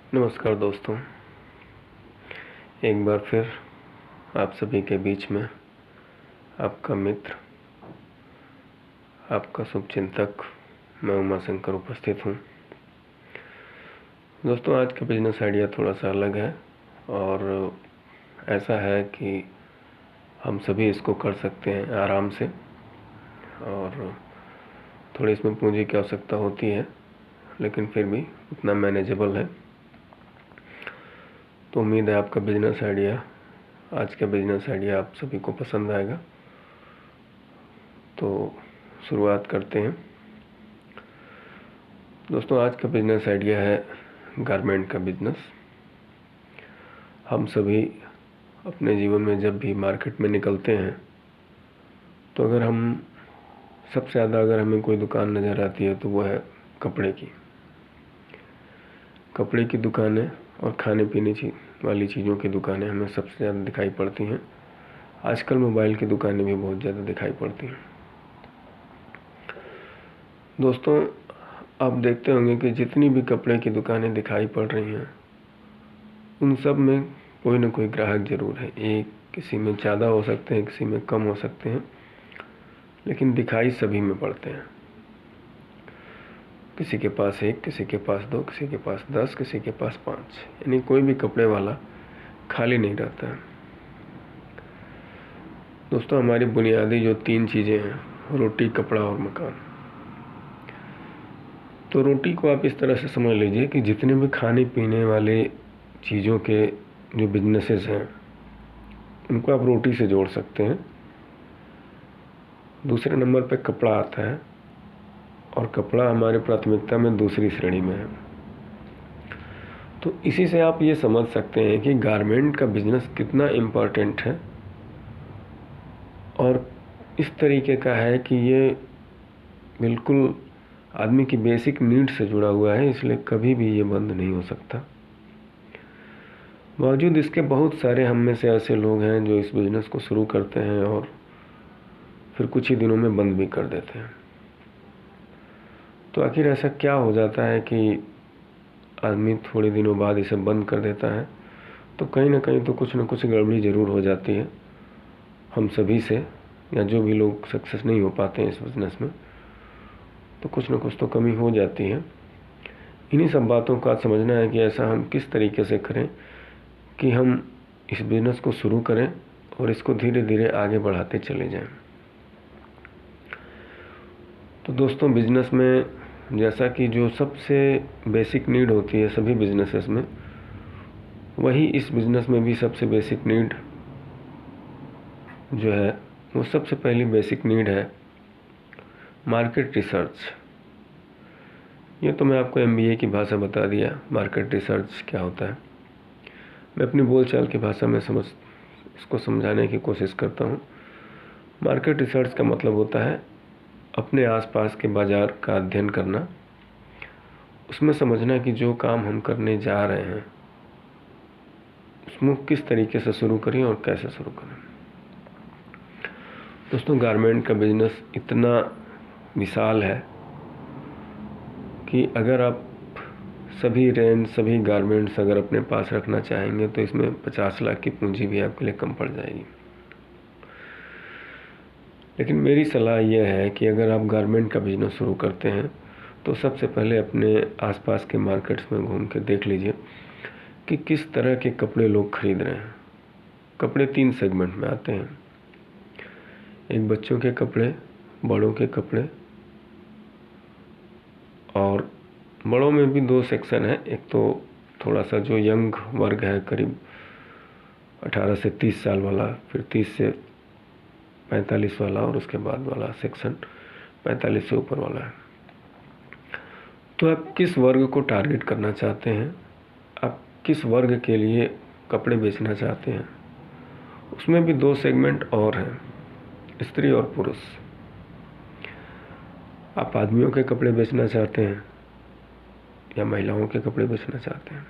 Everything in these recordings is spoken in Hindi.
नमस्कार दोस्तों, एक बार फिर आप सभी के बीच में आपका मित्र, आपका शुभचिंतक मैं उमाशंकर उपस्थित हूँ। दोस्तों, आज का बिजनेस आइडिया थोड़ा सा अलग है और ऐसा है कि हम सभी इसको कर सकते हैं आराम से, और थोड़ी इसमें पूंजी की आवश्यकता होती है, लेकिन फिर भी उतना मैनेजेबल है। तो उम्मीद है आपका बिजनेस आइडिया, आज का बिजनेस आइडिया आप सभी को पसंद आएगा। तो शुरुआत करते हैं। दोस्तों, आज का बिजनेस आइडिया है गारमेंट का बिजनेस। हम सभी अपने जीवन में जब भी मार्केट में निकलते हैं तो अगर सबसे ज़्यादा अगर हमें कोई दुकान नज़र आती है तो वो है कपड़े की दुकानें और खाने पीने वाली चीज़ों की दुकानें हमें सबसे ज़्यादा दिखाई पड़ती हैं। आजकल मोबाइल की दुकानें भी बहुत ज़्यादा दिखाई पड़ती हैं। दोस्तों, आप देखते होंगे कि जितनी भी कपड़े की दुकानें दिखाई पड़ रही हैं उन सब में कोई ना कोई ग्राहक ज़रूर है। एक किसी में ज़्यादा हो सकते हैं, किसी में कम हो सकते हैं, लेकिन दिखाई सभी में पड़ते हैं। किसी के पास 1, किसी के पास 2, किसी के पास 10, किसी के पास 5, यानी कोई भी कपड़े वाला खाली नहीं रहता है। दोस्तों, हमारी बुनियादी जो 3 चीज़ें हैं, रोटी, कपड़ा और मकान। तो रोटी को आप इस तरह से समझ लीजिए कि जितने भी खाने पीने वाले चीज़ों के जो बिजनेसेस हैं उनको आप रोटी से जोड़ सकते हैं। दूसरे नंबर पे कपड़ा आता है और कपड़ा हमारी प्राथमिकता में दूसरी श्रेणी में है। तो इसी से आप ये समझ सकते हैं कि गारमेंट का बिजनेस कितना इम्पोर्टेंट है और इस तरीके का है कि ये बिल्कुल आदमी की बेसिक नीड से जुड़ा हुआ है, इसलिए कभी भी ये बंद नहीं हो सकता। बावजूद इसके बहुत सारे हम में से ऐसे लोग हैं जो इस बिज़नेस को शुरू करते हैं और फिर कुछ ही दिनों में बंद भी कर देते हैं। तो आखिर ऐसा क्या हो जाता है कि आदमी थोड़े दिनों बाद इसे बंद कर देता है? तो कहीं ना कहीं तो कुछ ना कुछ गड़बड़ी ज़रूर हो जाती है हम सभी से, या जो भी लोग सक्सेस नहीं हो पाते हैं इस बिज़नेस में, तो कुछ ना कुछ तो कमी हो जाती है। इन्हीं सब बातों का समझना है कि ऐसा हम किस तरीके से करें कि हम इस बिज़नेस को शुरू करें और इसको धीरे धीरे आगे बढ़ाते चले जाएं। तो दोस्तों, बिज़नेस में जैसा कि जो सबसे बेसिक नीड होती है सभी बिजनेसेस में, वही इस बिज़नेस में भी सबसे बेसिक नीड जो है वो सबसे पहली बेसिक नीड है मार्केट रिसर्च। ये तो मैं आपको MBA की भाषा बता दिया, मार्केट रिसर्च क्या होता है। मैं अपनी बोलचाल की भाषा में इसको समझाने की कोशिश करता हूँ। मार्केट रिसर्च का मतलब होता है अपने आसपास के बाज़ार का अध्ययन करना, उसमें समझना कि जो काम हम करने जा रहे हैं उसमें किस तरीके से शुरू करें और कैसे शुरू करें। दोस्तों, गारमेंट का बिजनेस इतना विशाल है कि अगर आप सभी गारमेंट्स अगर अपने पास रखना चाहेंगे तो इसमें 50 लाख की पूंजी भी आपके लिए कम पड़ जाएगी। लेकिन मेरी सलाह यह है कि अगर आप गारमेंट का बिजनेस शुरू करते हैं तो सबसे पहले अपने आसपास के मार्केट्स में घूम के देख लीजिए कि किस तरह के कपड़े लोग खरीद रहे हैं। कपड़े 3 सेगमेंट में आते हैं, एक बच्चों के कपड़े, बड़ों के कपड़े, और बड़ों में भी 2 सेक्शन है। एक तो थोड़ा सा जो यंग वर्ग है, करीब 18 से 30 साल वाला, फिर 30 से 45 वाला, और उसके बाद वाला सेक्शन 45 से ऊपर वाला है। तो आप किस वर्ग को टारगेट करना चाहते हैं, आप किस वर्ग के लिए कपड़े बेचना चाहते हैं, उसमें भी 2 सेगमेंट और हैं, स्त्री और पुरुष। आप आदमियों के कपड़े बेचना चाहते हैं या महिलाओं के कपड़े बेचना चाहते हैं,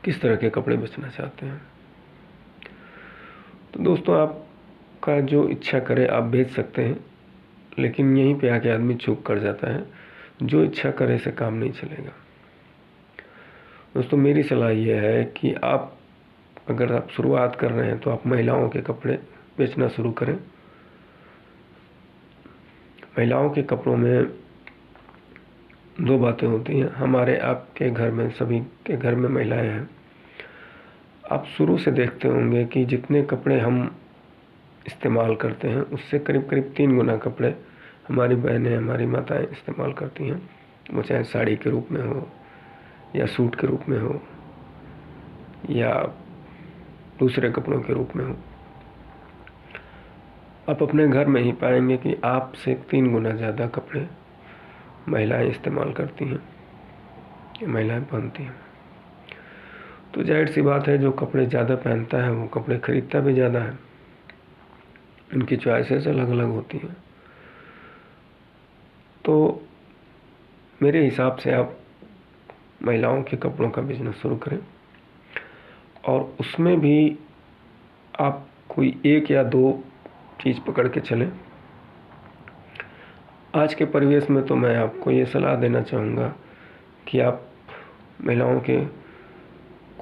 किस तरह के कपड़े बेचना चाहते हैं। तो दोस्तों, आपका जो इच्छा करे आप बेच सकते हैं, लेकिन यहीं पे आके आदमी चूक कर जाता है। जो इच्छा करे से काम नहीं चलेगा। दोस्तों मेरी सलाह ये है कि अगर आप शुरुआत कर रहे हैं तो आप महिलाओं के कपड़े बेचना शुरू करें। महिलाओं के कपड़ों में दो बातें होती हैं। हमारे आपके घर में, सभी के घर में महिलाएं हैं। आप शुरू से देखते होंगे कि जितने कपड़े हम इस्तेमाल करते हैं उससे करीब करीब 3 गुना कपड़े हमारी बहनें, हमारी माताएं इस्तेमाल करती हैं। वो चाहे साड़ी के रूप में हो या सूट के रूप में हो या दूसरे कपड़ों के रूप में हो। आप अपने घर में ही पाएंगे कि आपसे 3 गुना ज़्यादा कपड़े महिलाएं इस्तेमाल करती हैं, महिलाएं पहनती हैं। तो जाहिर सी बात है, जो कपड़े ज़्यादा पहनता है वो कपड़े खरीदता भी ज़्यादा है। उनकी चॉइसेस अलग अलग होती हैं। तो मेरे हिसाब से आप महिलाओं के कपड़ों का बिजनेस शुरू करें और उसमें भी आप कोई 1 या 2 चीज़ पकड़ के चलें। आज के परिवेश में तो मैं आपको ये सलाह देना चाहूँगा कि आप महिलाओं के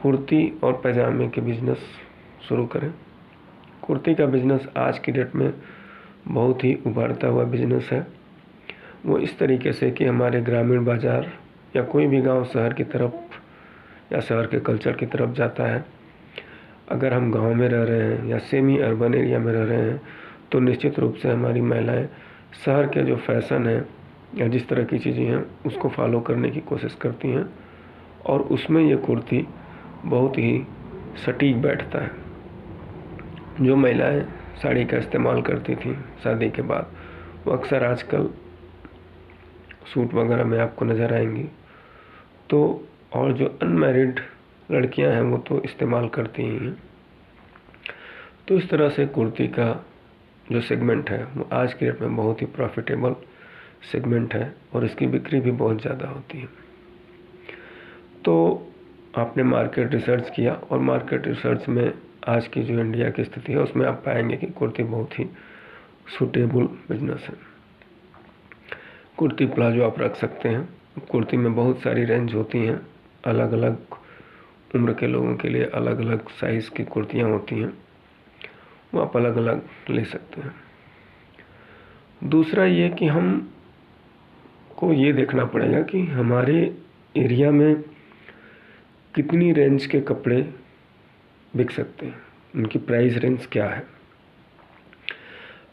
कुर्ती और पैजामे के बिज़नेस शुरू करें। कुर्ती का बिज़नेस आज की डेट में बहुत ही उभरता हुआ बिज़नेस है। वो इस तरीके से कि हमारे ग्रामीण बाज़ार या कोई भी गांव शहर की तरफ या शहर के कल्चर की तरफ जाता है। अगर हम गांव में रह रहे हैं या सेमी अर्बन एरिया में रह रहे हैं तो निश्चित रूप से हमारी महिलाएं शहर के जो फैशन है या जिस तरह की चीज़ें हैं उसको फॉलो करने की कोशिश करती हैं और उसमें ये कुर्ती बहुत ही सटीक बैठता है। जो महिलाएं साड़ी का इस्तेमाल करती थी शादी के बाद, वो अक्सर आजकल सूट वगैरह में आपको नज़र आएंगी। तो और जो अनमैरिड लड़कियां हैं वो तो इस्तेमाल करती ही हैं। तो इस तरह से कुर्ती का जो सेगमेंट है वो आज की डेट में बहुत ही प्रॉफिटेबल सेगमेंट है और इसकी बिक्री भी बहुत ज़्यादा होती है। तो आपने मार्केट रिसर्च किया और मार्केट रिसर्च में आज की जो इंडिया की स्थिति है उसमें आप पाएंगे कि कुर्ती बहुत ही सूटेबल बिजनेस है। कुर्ती प्लाजो आप रख सकते हैं। कुर्ती में बहुत सारी रेंज होती हैं, अलग अलग उम्र के लोगों के लिए अलग अलग साइज़ की कुर्तियाँ होती हैं, वो आप अलग अलग ले सकते हैं। दूसरा ये कि हम को ये देखना पड़ेगा कि हमारे एरिया में कितनी रेंज के कपड़े बिक सकते हैं, उनकी प्राइस रेंज क्या है।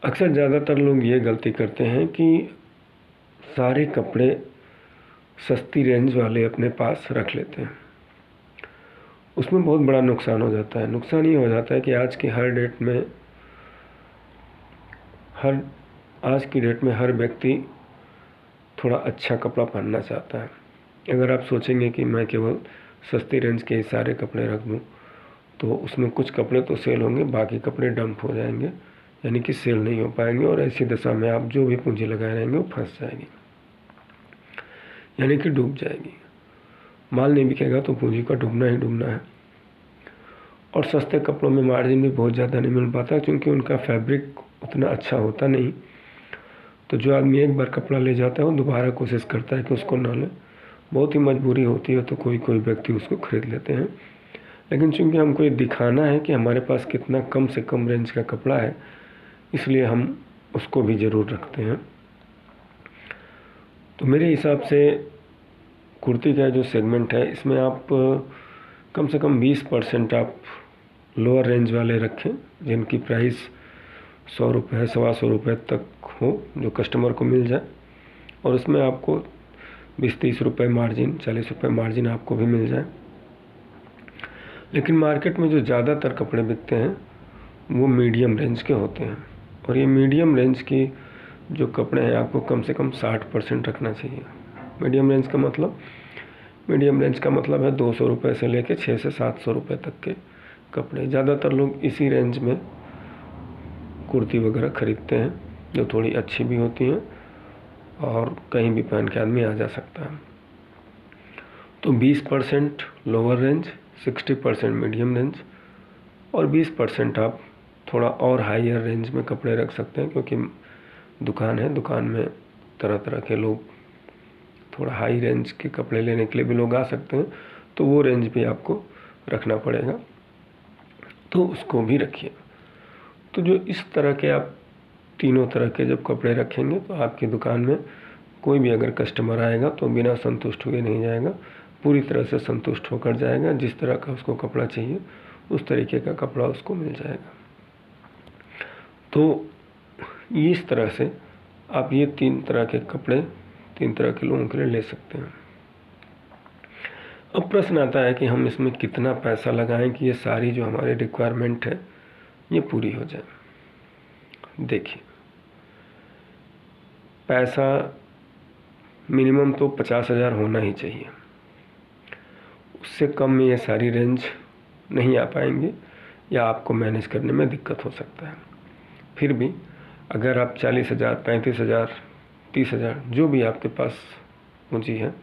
अक्सर ज़्यादातर लोग ये गलती करते हैं कि सारे कपड़े सस्ती रेंज वाले अपने पास रख लेते हैं। उसमें बहुत बड़ा नुकसान हो जाता है। नुकसान ये हो जाता है कि आज की डेट में हर व्यक्ति थोड़ा अच्छा कपड़ा पहनना चाहता है। अगर आप सोचेंगे कि मैं केवल सस्ती रेंज के सारे कपड़े रख दूं तो उसमें कुछ कपड़े तो सेल होंगे, बाकी कपड़े डंप हो जाएंगे, यानी कि सेल नहीं हो पाएंगे और ऐसी दशा में आप जो भी पूंजी लगाए रहेंगे वो फंस जाएगी, यानी कि डूब जाएगी। माल नहीं बिकेगा तो पूंजी का डूबना ही डूबना है। और सस्ते कपड़ों में मार्जिन भी बहुत ज़्यादा नहीं मिल पाता क्योंकि उनका फैब्रिक उतना अच्छा होता नहीं। तो जो आदमी एक बार कपड़ा ले जाता है वो दोबारा कोशिश करता है कि उसको ना ले। बहुत ही मजबूरी होती है तो कोई कोई व्यक्ति उसको खरीद लेते हैं। लेकिन चूंकि हमको ये दिखाना है कि हमारे पास कितना कम से कम रेंज का कपड़ा है, इसलिए हम उसको भी ज़रूर रखते हैं। तो मेरे हिसाब से कुर्ती का जो सेगमेंट है इसमें आप कम से कम 20% आप लोअर रेंज वाले रखें जिनकी प्राइस 100 रुपये 125 रुपये तक हो, जो कस्टमर को मिल जाए। और उसमें आपको 20-30 रुपये मार्जिन, 40 रुपये मार्जिन आपको भी मिल जाए। लेकिन मार्केट में जो ज़्यादातर कपड़े बिकते हैं वो मीडियम रेंज के होते हैं और ये मीडियम रेंज की जो कपड़े हैं आपको कम से कम 60% रखना चाहिए। मीडियम रेंज का मतलब है 200 रुपये से लेकर 600 से 700 रुपये तक के कपड़े। ज़्यादातर लोग इसी रेंज में कुर्ती वगैरह खरीदते हैं जो थोड़ी अच्छी भी होती हैं और कहीं भी पहन के आदमी आ जा सकता है। तो 20% लोअर रेंज, 60% मीडियम रेंज और 20% आप थोड़ा और हायर रेंज में कपड़े रख सकते हैं क्योंकि दुकान है, दुकान में तरह तरह के लोग, थोड़ा हाई रेंज के कपड़े लेने के लिए भी लोग आ सकते हैं। तो वो रेंज भी आपको रखना पड़ेगा, तो उसको भी रखिए। तो जो इस तरह के आप तीनों तरह के जब कपड़े रखेंगे तो आपकी दुकान में कोई भी अगर कस्टमर आएगा तो बिना संतुष्ट हुए नहीं जाएगा, पूरी तरह से संतुष्ट होकर जाएगा। जिस तरह का उसको कपड़ा चाहिए उस तरीके का कपड़ा उसको मिल जाएगा। तो इस तरह से आप ये 3 तरह के कपड़े 3 तरह के लोगों के लिए ले सकते हैं। अब प्रश्न आता है कि हम इसमें कितना पैसा लगाएं कि ये सारी जो हमारी रिक्वायरमेंट है ये पूरी हो जाए। देखिए, पैसा मिनिमम तो 50,000 होना ही चाहिए, उससे कम में ये सारी रेंज नहीं आ पाएंगे या आपको मैनेज करने में दिक्कत हो सकता है। फिर भी अगर आप 40,000, 35,000, 30,000 जो भी आपके पास पूंजी है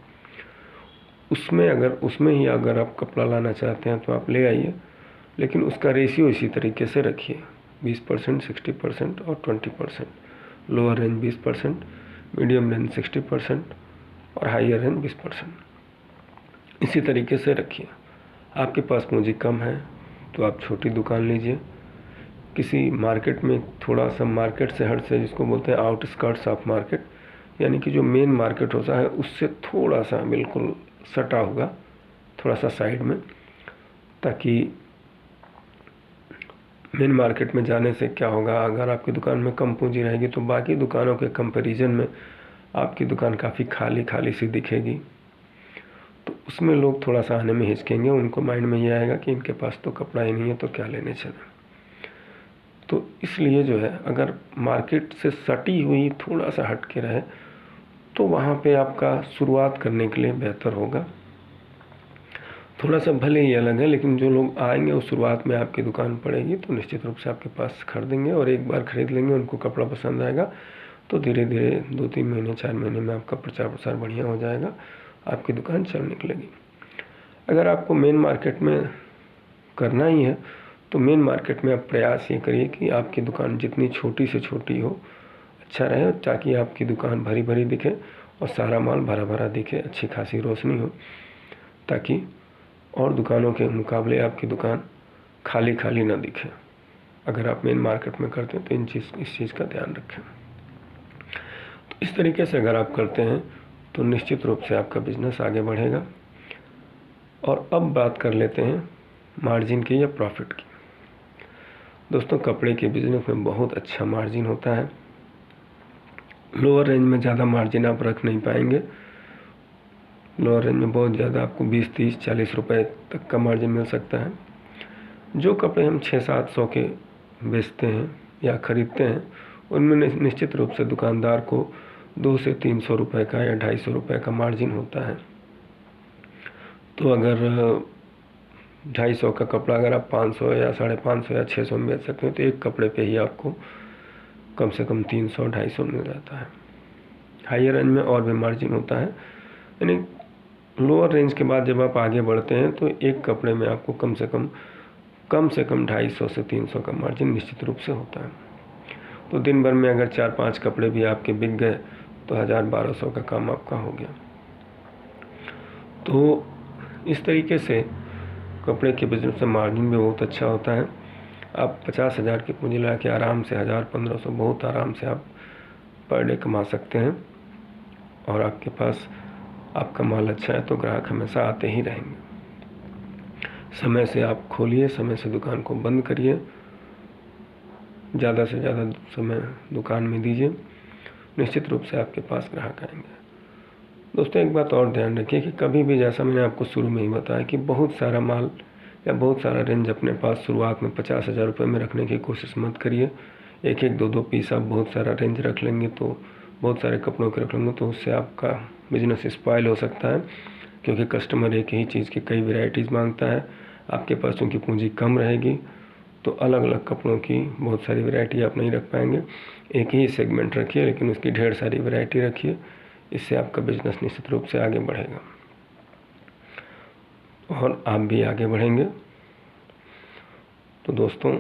उसमें ही अगर आप कपड़ा लाना चाहते हैं तो आप ले आइए, लेकिन उसका रेशियो इसी तरीके से रखिए, 20%, 60% और 20%। लोअर रेंज 20%, मीडियम रेंज 60% और हाइयर रेंज 20%। इसी तरीके से रखिए। आपके पास पूंजी कम है तो आप छोटी दुकान लीजिए, किसी मार्केट में थोड़ा सा मार्केट से हट से, जिसको बोलते हैं आउटस्कर्ट्स ऑफ मार्केट, यानी कि जो मेन मार्केट होता है उससे थोड़ा सा बिल्कुल सटा होगा, थोड़ा सा साइड में, ताकि मेन मार्केट में जाने से क्या होगा, अगर आपकी दुकान में कम पूंजी रहेगी तो बाकी दुकानों के कंपैरिजन में आपकी दुकान काफ़ी खाली खाली सी दिखेगी, तो उसमें लोग थोड़ा सा आने में हिचकेंगे। उनको माइंड में ये आएगा कि इनके पास तो कपड़ा ही नहीं है तो क्या लेने चले। तो इसलिए जो है, अगर मार्केट से सटी हुई थोड़ा सा हट के रहे तो वहाँ पे आपका शुरुआत करने के लिए बेहतर होगा। थोड़ा सा भले ही अलग है, लेकिन जो लोग आएंगे उस शुरुआत में आपकी दुकान पड़ेगी तो निश्चित रूप से आपके पास खरीदेंगे, और एक बार खरीद लेंगे, उनको कपड़ा पसंद आएगा तो धीरे धीरे 2-3 महीने 4 महीने में आपका प्रचार प्रसार बढ़िया हो जाएगा, आपकी दुकान चल निकलेगी। अगर आपको मेन मार्केट में करना ही है तो मेन मार्केट में आप प्रयास ये करिए कि आपकी दुकान जितनी छोटी से छोटी हो अच्छा रहे, ताकि आपकी दुकान भरी भरी दिखे और सारा माल भरा भरा दिखे, अच्छी खासी रोशनी हो, ताकि और दुकानों के मुकाबले आपकी दुकान खाली खाली ना दिखे। अगर आप मेन मार्केट में करते हैं तो इस चीज़ का ध्यान रखें। तो इस तरीके से अगर आप करते हैं तो निश्चित रूप से आपका बिजनेस आगे बढ़ेगा। और अब बात कर लेते हैं मार्जिन की या प्रॉफिट की। दोस्तों, कपड़े के बिजनेस में बहुत अच्छा मार्जिन होता है। लोअर रेंज में ज़्यादा मार्जिन आप रख नहीं पाएंगे। लोअर रेंज में बहुत ज़्यादा आपको 20, 30, 40 रुपए तक का मार्जिन मिल सकता है। जो कपड़े हम 600-700 के बेचते हैं या ख़रीदते हैं उनमें निश्चित रूप से दुकानदार को 200 से 300 रुपये का या 250 रुपये का मार्जिन होता है। तो अगर 250 का कपड़ा अगर आप 500 या 550 या 600 में बेच सकते हैं तो एक कपड़े पे ही आपको कम से कम 300-250 मिल जाता है। हाइयर रेंज में और भी मार्जिन होता है, यानी लोअर रेंज के बाद जब आप आगे बढ़ते हैं तो एक कपड़े में आपको कम से कम 250 से 300 का मार्जिन निश्चित रूप से होता है। तो दिन भर में अगर 4-5 कपड़े भी आपके बिक गए तो 1000-1200 का काम आपका हो गया। तो इस तरीके से कपड़े के बिजनेस में मार्जिन भी बहुत अच्छा होता है। आप 50,000 की पूंजी लगा के आराम से 1000-1500 बहुत आराम से आप पर डे कमा सकते हैं, और आपके पास आपका माल अच्छा है तो ग्राहक हमेशा आते ही रहेंगे। समय से आप खोलिए, समय से दुकान को बंद करिए, ज़्यादा से ज़्यादा समय दुकान में दीजिए, निश्चित रूप से आपके पास ग्राहक आएंगे। दोस्तों, एक बात और ध्यान रखिए कि कभी भी, जैसा मैंने आपको शुरू में ही बताया, कि बहुत सारा माल या बहुत सारा रेंज अपने पास शुरुआत में 50,000 रुपये में रखने की कोशिश मत करिए। एक 2 पीस आप बहुत सारा रेंज रख लेंगे तो बहुत सारे कपड़ों के रख लेंगे तो उससे आपका बिजनेस स्पॉइल हो सकता है, क्योंकि कस्टमर एक ही चीज़ की कई वैरायटीज़ मांगता है। आपके पास चूँकि पूंजी कम रहेगी तो अलग अलग कपड़ों की बहुत सारी वैरायटी आप नहीं रख पाएंगे। एक ही सेगमेंट रखिए लेकिन उसकी ढेर सारी वैरायटी रखिए, इससे आपका बिजनेस निश्चित रूप से आगे बढ़ेगा और आप भी आगे बढ़ेंगे। तो दोस्तों,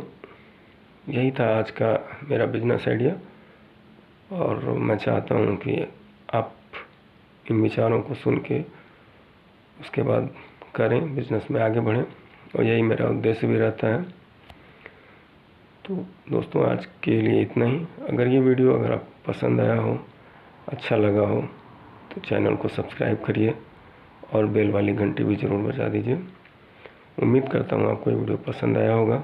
यही था आज का मेरा बिजनेस आइडिया, और मैं चाहता हूँ कि आप इन विचारों को सुन के उसके बाद करें, बिजनेस में आगे बढ़ें, और यही मेरा उद्देश्य भी रहता है। तो दोस्तों, आज के लिए इतना ही। अगर ये वीडियो अगर आप पसंद आया हो, अच्छा लगा हो, तो चैनल को सब्सक्राइब करिए और बेल वाली घंटी भी ज़रूर बजा दीजिए। उम्मीद करता हूँ आपको ये वीडियो पसंद आया होगा।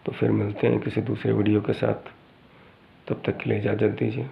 तो फिर मिलते हैं किसी दूसरे वीडियो के साथ। तब तक के लिए इजाज़त दीजिए।